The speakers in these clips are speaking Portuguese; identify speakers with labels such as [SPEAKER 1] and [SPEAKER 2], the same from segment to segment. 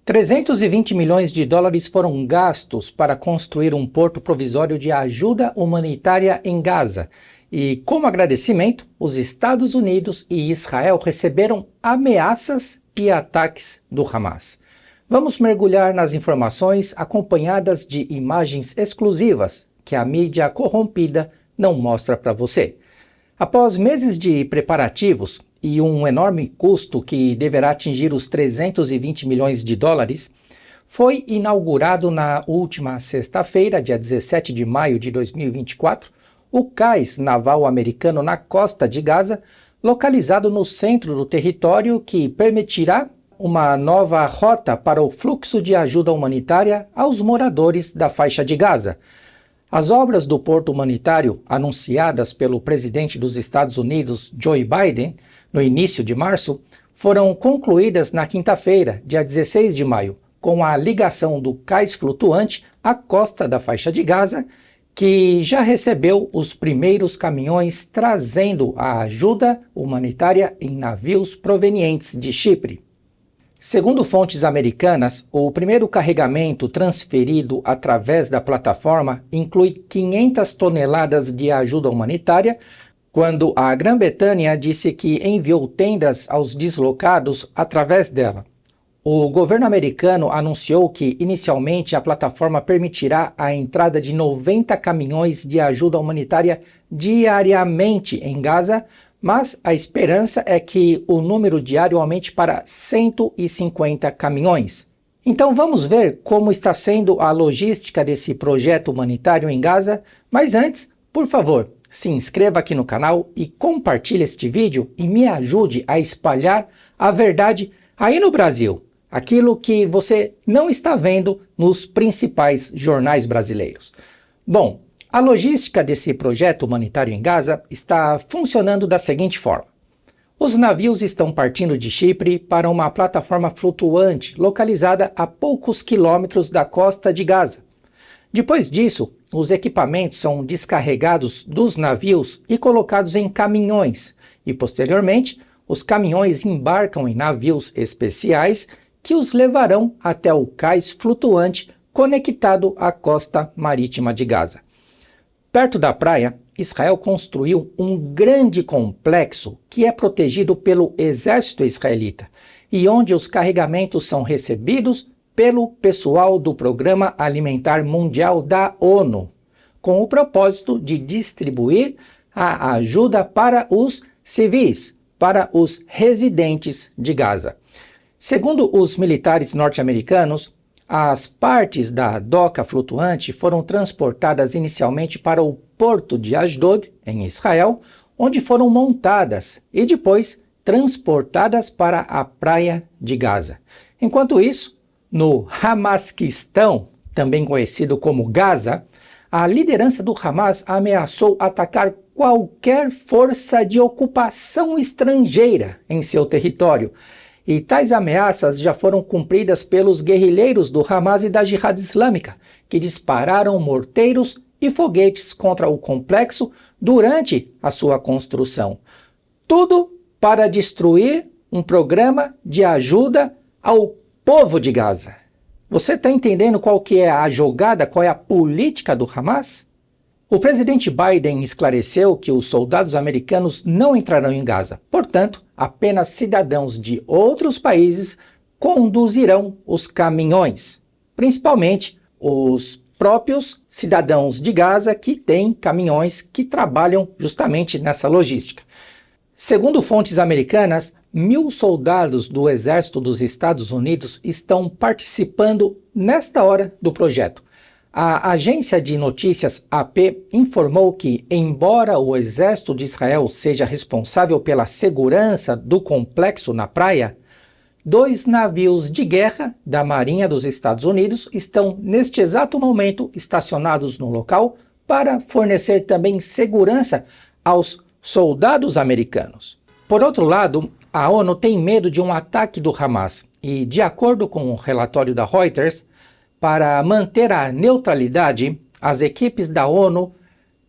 [SPEAKER 1] 320 milhões de dólares foram gastos para construir um porto provisório de ajuda humanitária em Gaza. E, como agradecimento, os Estados Unidos e Israel receberam ameaças e ataques do Hamas. Vamos mergulhar nas informações acompanhadas de imagens exclusivas que a mídia corrompida não mostra para você. Após meses de preparativos e um enorme custo que deverá atingir os 320 milhões de dólares, foi inaugurado na última sexta-feira, dia 17 de maio de 2024, o cais naval americano na costa de Gaza, localizado no centro do território, que permitirá uma nova rota para o fluxo de ajuda humanitária aos moradores da faixa de Gaza. As obras do porto humanitário, anunciadas pelo presidente dos Estados Unidos, Joe Biden, no início de março, foram concluídas na quinta-feira, dia 16 de maio, com a ligação do cais flutuante à costa da faixa de Gaza, que já recebeu os primeiros caminhões trazendo a ajuda humanitária em navios provenientes de Chipre. Segundo fontes americanas, o primeiro carregamento transferido através da plataforma inclui 500 toneladas de ajuda humanitária, quando a Grã-Bretanha disse que enviou tendas aos deslocados através dela. O governo americano anunciou que, inicialmente, a plataforma permitirá a entrada de 90 caminhões de ajuda humanitária diariamente em Gaza, mas a esperança é que o número diário aumente para 150 caminhões. Então vamos ver como está sendo a logística desse projeto humanitário em Gaza, mas antes, por favor, se inscreva aqui no canal e compartilhe este vídeo e me ajude a espalhar a verdade aí no Brasil, aquilo que você não está vendo nos principais jornais brasileiros. Bom, a logística desse projeto humanitário em Gaza está funcionando da seguinte forma. Os navios estão partindo de Chipre para uma plataforma flutuante localizada a poucos quilômetros da costa de Gaza. Depois disso, os equipamentos são descarregados dos navios e colocados em caminhões, e posteriormente, os caminhões embarcam em navios especiais que os levarão até o cais flutuante conectado à costa marítima de Gaza. Perto da praia, Israel construiu um grande complexo que é protegido pelo exército israelita e onde os carregamentos são recebidos pelo pessoal do Programa Alimentar Mundial da ONU, com o propósito de distribuir a ajuda para os civis, para os residentes de Gaza. Segundo os militares norte-americanos, as partes da doca flutuante foram transportadas inicialmente para o porto de Ashdod, em Israel, onde foram montadas e depois transportadas para a praia de Gaza. Enquanto isso, no Hamasquistão, também conhecido como Gaza, a liderança do Hamas ameaçou atacar qualquer força de ocupação estrangeira em seu território. E tais ameaças já foram cumpridas pelos guerrilheiros do Hamas e da Jihad Islâmica, que dispararam morteiros e foguetes contra o complexo durante a sua construção. Tudo para destruir um programa de ajuda ao povo de Gaza. Você está entendendo qual que é a jogada, qual é a política do Hamas? O presidente Biden esclareceu que os soldados americanos não entrarão em Gaza. Portanto, apenas cidadãos de outros países conduzirão os caminhões, principalmente os próprios cidadãos de Gaza que têm caminhões que trabalham justamente nessa logística. Segundo fontes americanas, 1.000 soldados do Exército dos Estados Unidos estão participando nesta hora do projeto. A agência de notícias AP informou que, embora o Exército de Israel seja responsável pela segurança do complexo na praia, 2 navios de guerra da Marinha dos Estados Unidos estão, neste exato momento, estacionados no local para fornecer também segurança aos soldados americanos. Por outro lado, a ONU tem medo de um ataque do Hamas e, de acordo com o relatório da Reuters, para manter a neutralidade, as equipes da ONU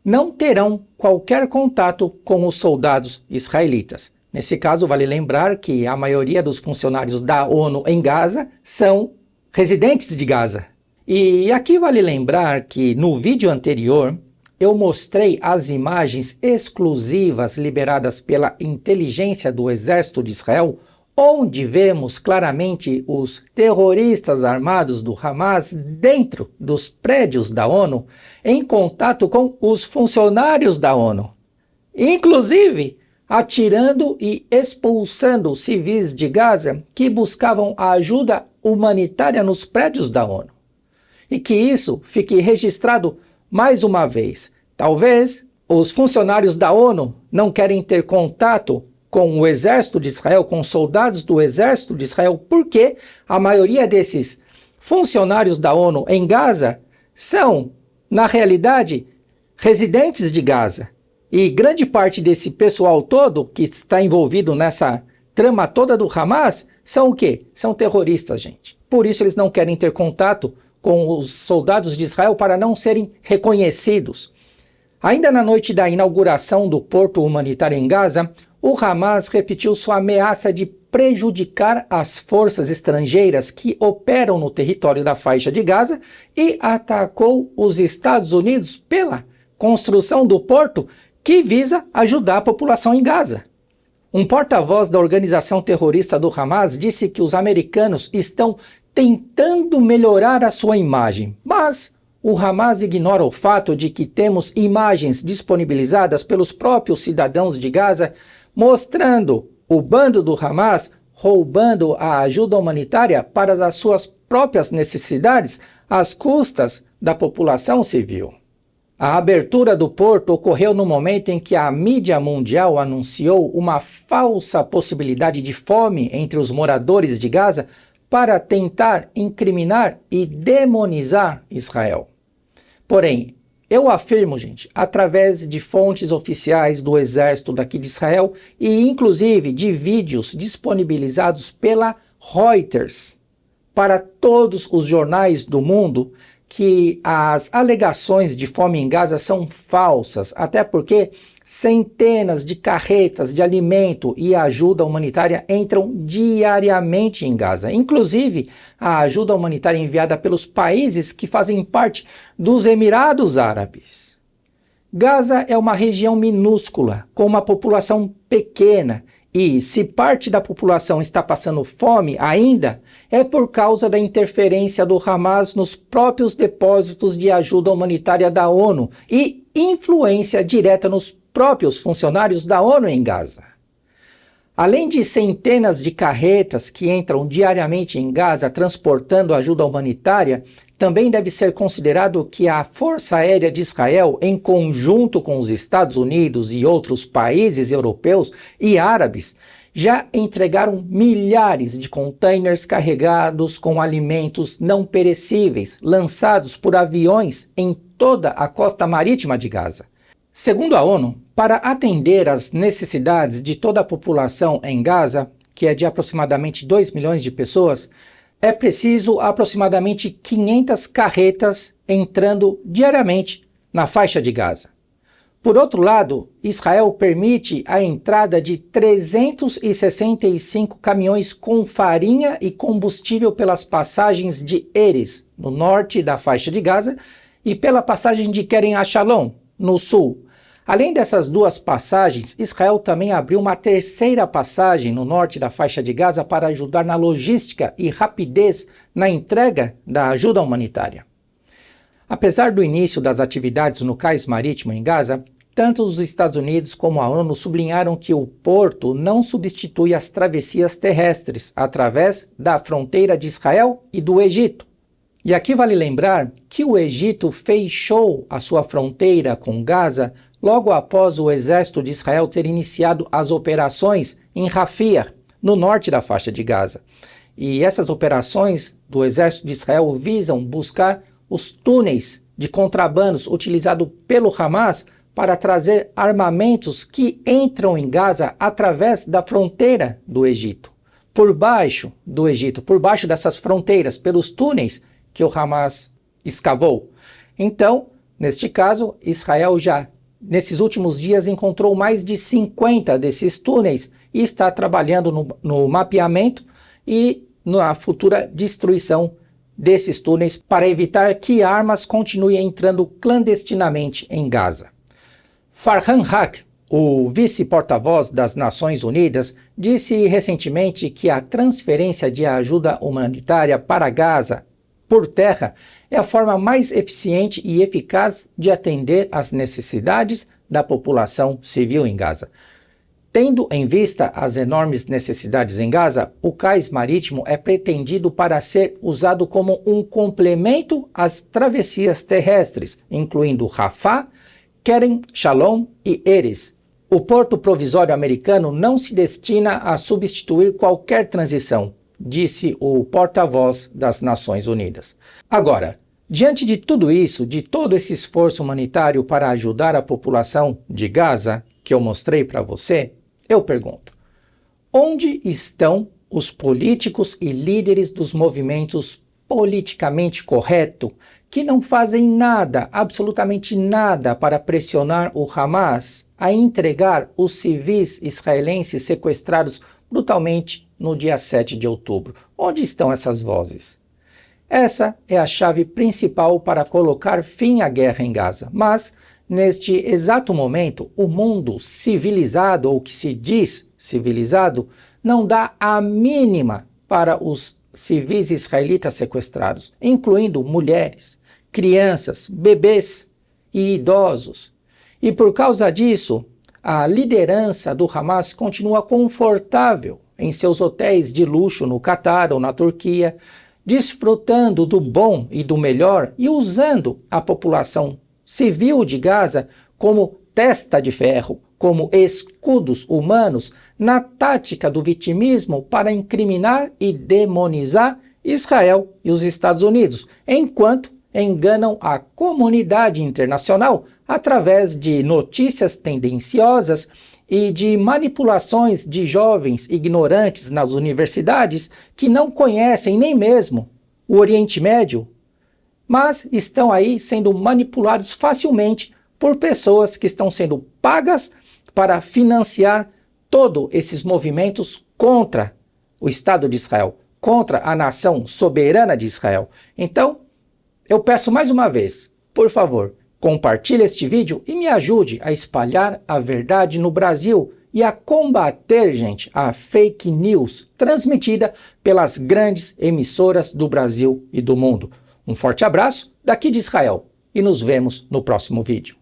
[SPEAKER 1] não terão qualquer contato com os soldados israelitas. Nesse caso, vale lembrar que a maioria dos funcionários da ONU em Gaza são residentes de Gaza. E aqui vale lembrar que no vídeo anterior eu mostrei as imagens exclusivas liberadas pela inteligência do exército de Israel, onde vemos claramente os terroristas armados do Hamas dentro dos prédios da ONU, em contato com os funcionários da ONU, inclusive atirando e expulsando civis de Gaza que buscavam a ajuda humanitária nos prédios da ONU. E que isso fique registrado mais uma vez. Talvez os funcionários da ONU não querem ter contato com o exército de Israel, com soldados do exército de Israel, porque a maioria desses funcionários da ONU em Gaza são, na realidade, residentes de Gaza. E grande parte desse pessoal todo que está envolvido nessa trama toda do Hamas são o quê? São terroristas, gente. Por isso eles não querem ter contato com os soldados de Israel para não serem reconhecidos. Ainda na noite da inauguração do porto humanitário em Gaza, o Hamas repetiu sua ameaça de prejudicar as forças estrangeiras que operam no território da faixa de Gaza e atacou os Estados Unidos pela construção do porto que visa ajudar a população em Gaza. Um porta-voz da organização terrorista do Hamas disse que os americanos estão tentando melhorar a sua imagem, mas o Hamas ignora o fato de que temos imagens disponibilizadas pelos próprios cidadãos de Gaza mostrando o bando do Hamas roubando a ajuda humanitária para as suas próprias necessidades às custas da população civil. A abertura do porto ocorreu no momento em que a mídia mundial anunciou uma falsa possibilidade de fome entre os moradores de Gaza para tentar incriminar e demonizar Israel. Porém, eu afirmo, gente, através de fontes oficiais do exército daqui de Israel e inclusive de vídeos disponibilizados pela Reuters para todos os jornais do mundo, que as alegações de fome em Gaza são falsas, até porque centenas de carretas de alimento e ajuda humanitária entram diariamente em Gaza. Inclusive, a ajuda humanitária enviada pelos países que fazem parte dos Emirados Árabes. Gaza é uma região minúscula, com uma população pequena, e se parte da população está passando fome ainda, é por causa da interferência do Hamas nos próprios depósitos de ajuda humanitária da ONU e influência direta nos próprios funcionários da ONU em Gaza. Além de centenas de carretas que entram diariamente em Gaza transportando ajuda humanitária, também deve ser considerado que a Força Aérea de Israel, em conjunto com os Estados Unidos e outros países europeus e árabes, já entregaram milhares de containers carregados com alimentos não perecíveis, lançados por aviões em toda a costa marítima de Gaza. Segundo a ONU, para atender às necessidades de toda a população em Gaza, que é de aproximadamente 2 milhões de pessoas, é preciso aproximadamente 500 carretas entrando diariamente na faixa de Gaza. Por outro lado, Israel permite a entrada de 365 caminhões com farinha e combustível pelas passagens de Erez, no norte da faixa de Gaza, e pela passagem de Kerem HaShalom, no sul. Além dessas duas passagens, Israel também abriu uma terceira passagem no norte da faixa de Gaza para ajudar na logística e rapidez na entrega da ajuda humanitária. Apesar do início das atividades no cais marítimo em Gaza, tanto os Estados Unidos como a ONU sublinharam que o porto não substitui as travessias terrestres através da fronteira de Israel e do Egito. E aqui vale lembrar que o Egito fechou a sua fronteira com Gaza logo após o exército de Israel ter iniciado as operações em Rafah, no norte da faixa de Gaza. E essas operações do exército de Israel visam buscar os túneis de contrabandos utilizados pelo Hamas para trazer armamentos que entram em Gaza através da fronteira do Egito. Por baixo do Egito, por baixo dessas fronteiras, pelos túneis que o Hamas escavou. Então, neste caso, Israel já, nesses últimos dias, encontrou mais de 50 desses túneis e está trabalhando no mapeamento e na futura destruição desses túneis para evitar que armas continuem entrando clandestinamente em Gaza. Farhan Haq, o vice-porta-voz das Nações Unidas, disse recentemente que a transferência de ajuda humanitária para Gaza por terra é a forma mais eficiente e eficaz de atender às necessidades da população civil em Gaza. Tendo em vista as enormes necessidades em Gaza, o cais marítimo é pretendido para ser usado como um complemento às travessias terrestres, incluindo Rafah, Kerem Shalom e Erez. O porto provisório americano não se destina a substituir qualquer transição, disse o porta-voz das Nações Unidas. Agora, diante de tudo isso, de todo esse esforço humanitário para ajudar a população de Gaza, que eu mostrei para você, eu pergunto, onde estão os políticos e líderes dos movimentos politicamente corretos que não fazem nada, absolutamente nada, para pressionar o Hamas a entregar os civis israelenses sequestrados brutalmente no dia 7 de outubro? Onde estão essas vozes? Essa é a chave principal para colocar fim à guerra em Gaza, mas neste exato momento, o mundo civilizado, ou que se diz civilizado, não dá a mínima para os civis israelitas sequestrados, incluindo mulheres, crianças, bebês e idosos. E por causa disso, a liderança do Hamas continua confortável em seus hotéis de luxo no Catar ou na Turquia, desfrutando do bom e do melhor e usando a população civil de Gaza como testa de ferro, como escudos humanos na tática do vitimismo para incriminar e demonizar Israel e os Estados Unidos, enquanto enganam a comunidade internacional através de notícias tendenciosas e de manipulações de jovens ignorantes nas universidades que não conhecem nem mesmo o Oriente Médio, mas estão aí sendo manipulados facilmente por pessoas que estão sendo pagas para financiar todos esses movimentos contra o Estado de Israel, contra a nação soberana de Israel. Então, eu peço mais uma vez, por favor, compartilhe este vídeo e me ajude a espalhar a verdade no Brasil e a combater, gente, a fake news transmitida pelas grandes emissoras do Brasil e do mundo. Um forte abraço daqui de Israel e nos vemos no próximo vídeo.